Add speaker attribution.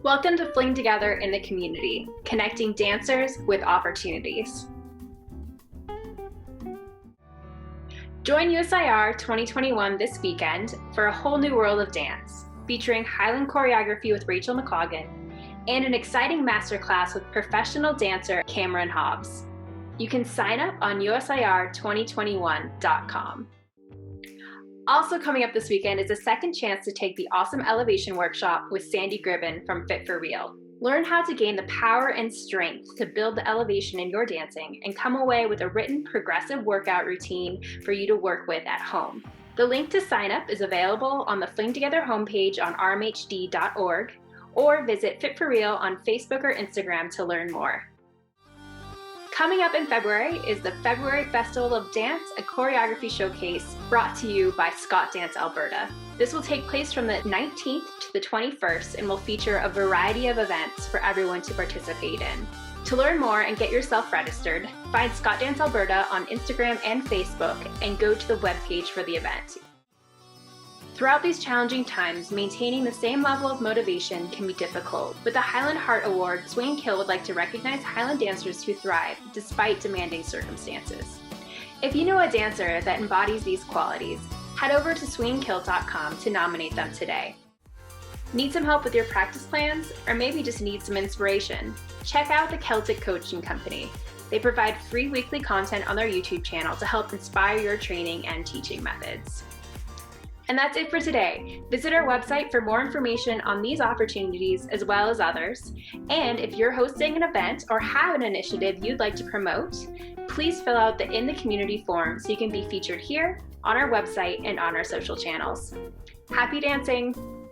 Speaker 1: Welcome to Fling Together in the community, connecting dancers with opportunities. Join USIR 2021 this weekend for a whole new world of dance, featuring Highland Choreography with Rachel McCloggin and an exciting masterclass with professional dancer Cameron Hobbs. You can sign up on usir2021.com. Also coming up this weekend is a second chance to take the awesome elevation workshop with Sandy Gribben from Fit for Real. Learn how to gain the power and strength to build the elevation in your dancing and come away with a written progressive workout routine for you to work with at home. The link to sign up is available on the Fling Together homepage on rmhd.org or visit Fit for Real on Facebook or Instagram to learn more. Coming up in February is the February Festival of Dance, a choreography showcase brought to you by ScotDance, Alberta. This will take place from the 19th to the 21st and will feature a variety of events for everyone to participate in. To learn more and get yourself registered, find ScotDance Alberta on Instagram and Facebook and go to the webpage for the event. Throughout these challenging times, maintaining the same level of motivation can be difficult. With the Highland Heart Award, Swing Kilt would like to recognize Highland dancers who thrive despite demanding circumstances. If you know a dancer that embodies these qualities, head over to swingkilt.com to nominate them today. Need some help with your practice plans? Or maybe just need some inspiration? Check out the Celtic Coaching Company. They provide free weekly content on their YouTube channel to help inspire your training and teaching methods. And that's it for today. Visit our website for more information on these opportunities as well as others. And if you're hosting an event or have an initiative you'd like to promote, please fill out the In the Community form so you can be featured here, on our website, and on our social channels. Happy dancing!